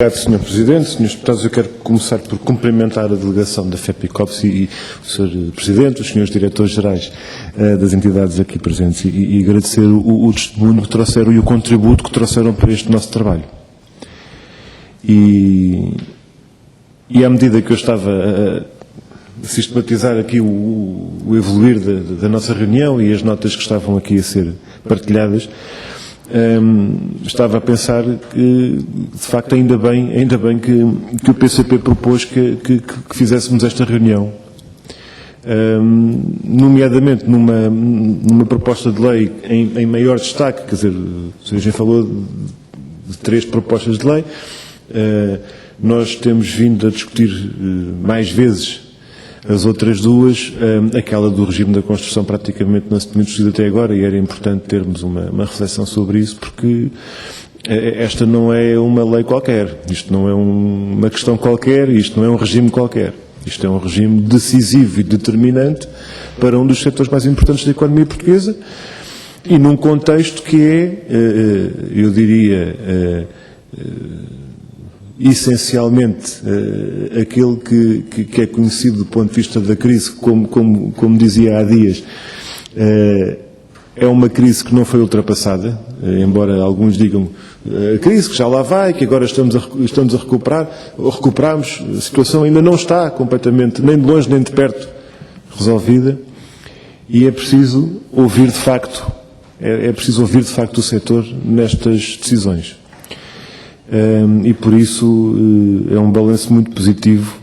Obrigado, Sr. Presidente. Srs. Deputados, eu quero começar por cumprimentar a delegação da FEPICOPS e o Sr. Presidente, os Srs. Diretores-Gerais das entidades aqui presentes e agradecer o testemunho que trouxeram e o contributo que trouxeram para este nosso trabalho. E à medida que eu estava a sistematizar aqui o evoluir da nossa reunião e as notas que estavam aqui a ser partilhadas, estava a pensar que, de facto, ainda bem que o PCP propôs que fizéssemos esta reunião, nomeadamente numa proposta de lei em maior destaque. Quer dizer, o Sr. Engenheiro falou de 3 propostas de lei. Nós temos vindo a discutir mais vezes as outras 2, aquela do regime da construção praticamente não se tinha discutido até agora, e era importante termos uma reflexão sobre isso, porque esta não é uma lei qualquer, isto não é uma questão qualquer, isto não é um regime qualquer. Isto é um regime decisivo e determinante para um dos setores mais importantes da economia portuguesa, e num contexto que é, eu diria, essencialmente aquele que é conhecido do ponto de vista da crise, como dizia há dias, é uma crise que não foi ultrapassada, embora alguns digam a crise que já lá vai, que agora estamos a recuperar, ou recuperamos. A situação ainda não está completamente, nem de longe nem de perto, resolvida, e é preciso ouvir de facto, o setor nestas decisões. E por isso é um balanço muito positivo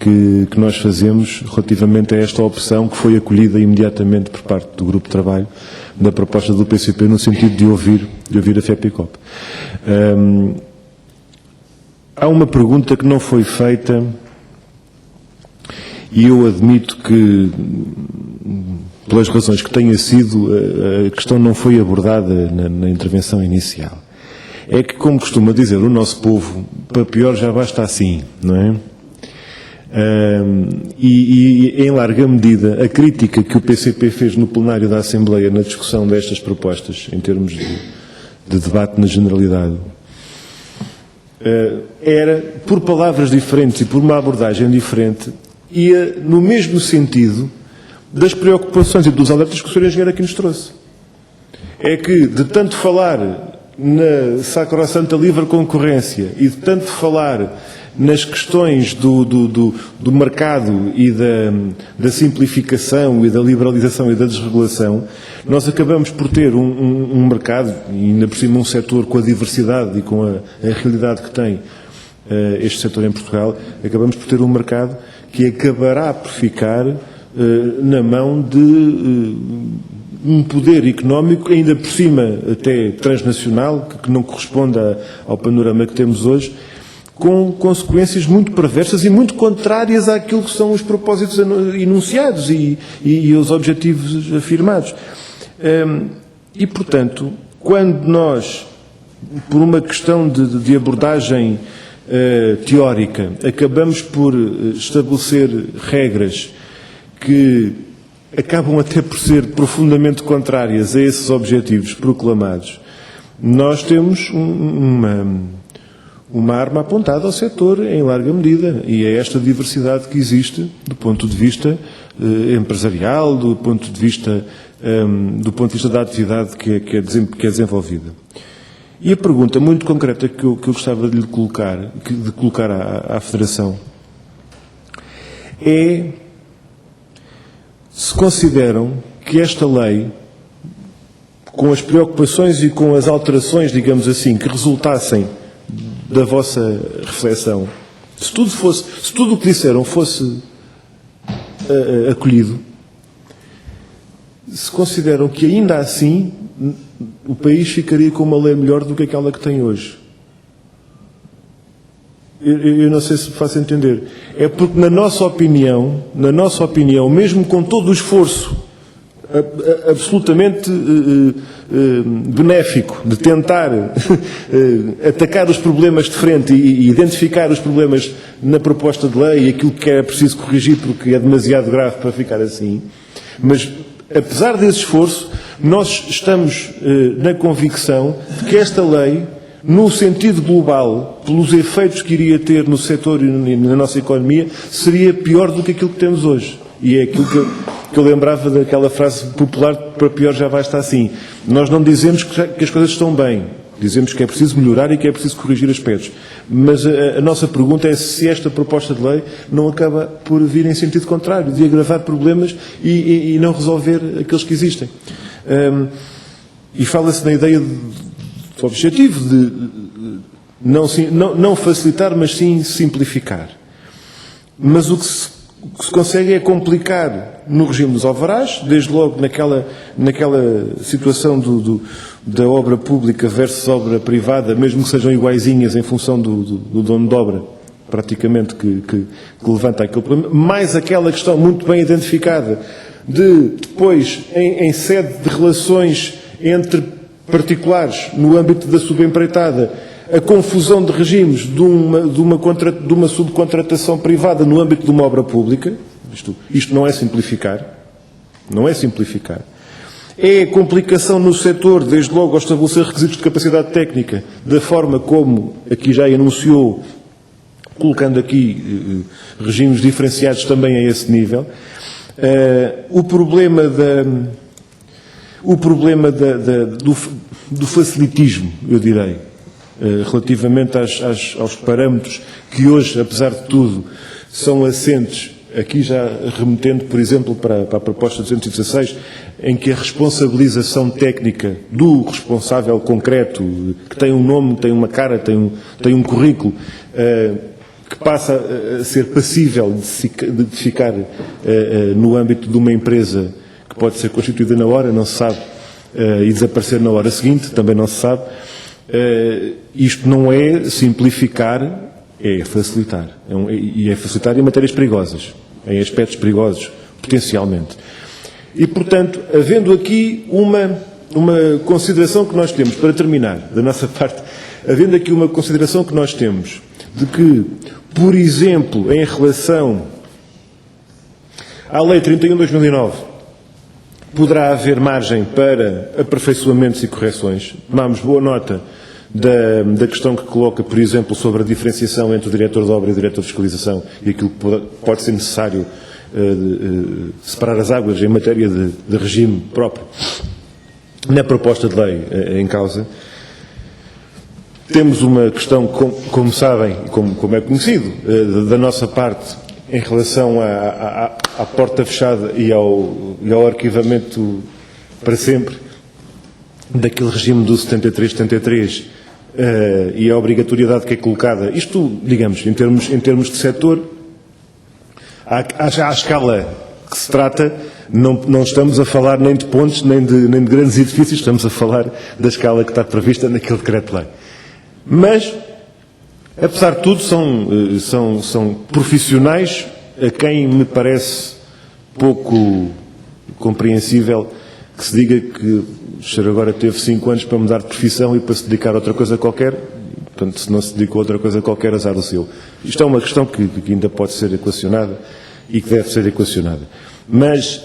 que nós fazemos relativamente a esta opção que foi acolhida imediatamente por parte do Grupo de Trabalho da proposta do PCP, no sentido de ouvir a FEPICOP. Há uma pergunta que não foi feita e eu admito que, pelas razões que tenha sido, a questão não foi abordada na intervenção inicial. É que, como costuma dizer o nosso povo, para pior já basta assim, não é? E em larga medida, a crítica que o PCP fez no plenário da Assembleia na discussão destas propostas, em termos de debate na generalidade, era, por palavras diferentes e por uma abordagem diferente, ia no mesmo sentido das preocupações e dos alertas que o Sr. Engenheiro aqui nos trouxe. É que, de tanto falar na sacrossanta livre concorrência e de tanto falar nas questões do mercado e da simplificação e da liberalização e da desregulação, nós acabamos por ter um mercado, e ainda por cima um setor com a diversidade e com a realidade que tem este setor em Portugal, acabamos por ter um mercado que acabará por ficar na mão de um poder económico, ainda por cima até transnacional, que não corresponde ao panorama que temos hoje, com consequências muito perversas e muito contrárias àquilo que são os propósitos enunciados e os objetivos afirmados. E, portanto, quando nós, por uma questão de abordagem teórica, acabamos por estabelecer regras que acabam até por ser profundamente contrárias a esses objetivos proclamados, nós temos uma arma apontada ao setor em larga medida, e é esta diversidade que existe do ponto de vista empresarial, do ponto de vista da atividade que é desenvolvida. E a pergunta muito concreta que eu gostava de lhe colocar à Federação é: se consideram que esta lei, com as preocupações e com as alterações, digamos assim, que resultassem da vossa reflexão, se tudo o que disseram fosse acolhido, se consideram que ainda assim o país ficaria com uma lei melhor do que aquela que tem hoje. Eu não sei se me faço entender. É porque, na nossa opinião, mesmo com todo o esforço absolutamente benéfico de tentar atacar os problemas de frente e identificar os problemas na proposta de lei e aquilo que é preciso corrigir porque é demasiado grave para ficar assim, mas, apesar desse esforço, nós estamos na convicção de que esta lei no sentido global, pelos efeitos que iria ter no setor e na nossa economia, seria pior do que aquilo que temos hoje. E é aquilo que eu lembrava daquela frase popular, para pior já vai estar assim. Nós não dizemos que as coisas estão bem, dizemos que é preciso melhorar e que é preciso corrigir aspectos. Mas a nossa pergunta é se esta proposta de lei não acaba por vir em sentido contrário, de agravar problemas e não resolver aqueles que existem. E fala-se na ideia do objetivo de não facilitar, mas sim simplificar. Mas o que se consegue é complicar no regime dos alvarás, desde logo naquela situação da obra pública versus obra privada, mesmo que sejam iguaizinhas em função do dono de obra, praticamente, que levanta aquele problema, mais aquela questão muito bem identificada de, depois, em sede de relações entre particulares, no âmbito da subempreitada, a confusão de regimes de uma subcontratação privada no âmbito de uma obra pública. Isto não é simplificar. Não é simplificar. É a complicação no setor, desde logo ao estabelecer requisitos de capacidade técnica, da forma como aqui já enunciou, colocando aqui regimes diferenciados também a esse nível. O problema do facilitismo, eu direi, relativamente aos parâmetros que hoje, apesar de tudo, são assentes, aqui já remetendo, por exemplo, para a proposta 216, em que a responsabilização técnica do responsável concreto, que tem um nome, tem uma cara, tem um currículo, que passa a ser passível de ficar no âmbito de uma empresa que pode ser constituída na hora, não se sabe, e desaparecer na hora seguinte, também não se sabe. Isto não é simplificar, é facilitar. E é facilitar em matérias perigosas, em aspectos perigosos, potencialmente. E, portanto, havendo aqui uma consideração que nós temos, para terminar, da nossa parte, havendo aqui uma consideração que nós temos, de que, por exemplo, em relação à Lei 31/2009, poderá haver margem para aperfeiçoamentos e correções. Tomamos boa nota da questão que coloca, por exemplo, sobre a diferenciação entre o diretor de obra e o diretor de fiscalização e aquilo que pode ser necessário separar as águas em matéria de regime próprio na proposta de lei em causa. Temos uma questão, como sabem, como é conhecido, da nossa parte, em relação à porta fechada e ao arquivamento para sempre daquele regime do 73-73 e a obrigatoriedade que é colocada. Isto, digamos, em termos de setor, à escala que se trata, não estamos a falar nem de pontes, nem de grandes edifícios, estamos a falar da escala que está prevista naquele decreto-lei. Mas, apesar de tudo, são profissionais a quem me parece pouco compreensível que se diga que o senhor agora teve 5 anos para mudar de profissão e para se dedicar a outra coisa qualquer. Portanto, se não se dedicou a outra coisa qualquer, azar o seu. Isto é uma questão que ainda pode ser equacionada e que deve ser equacionada. Mas,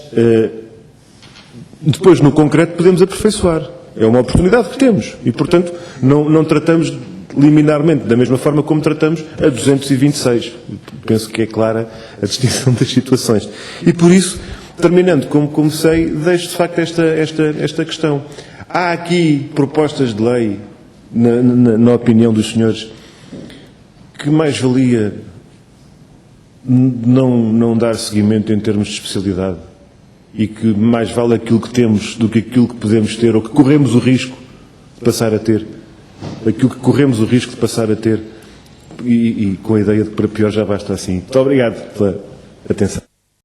depois, no concreto, podemos aperfeiçoar. É uma oportunidade que temos e, portanto, não tratamos liminarmente da mesma forma como tratamos a 226. Penso que é clara a distinção das situações. E, por isso, terminando como comecei, deixo de facto esta questão. Há aqui propostas de lei, na opinião dos senhores, que mais valia não dar seguimento em termos de especialidade e que mais vale aquilo que temos do que aquilo que podemos ter ou que corremos o risco de passar a ter. Aquilo que corremos o risco de passar a ter e com a ideia de que para pior já basta assim. Muito obrigado pela atenção.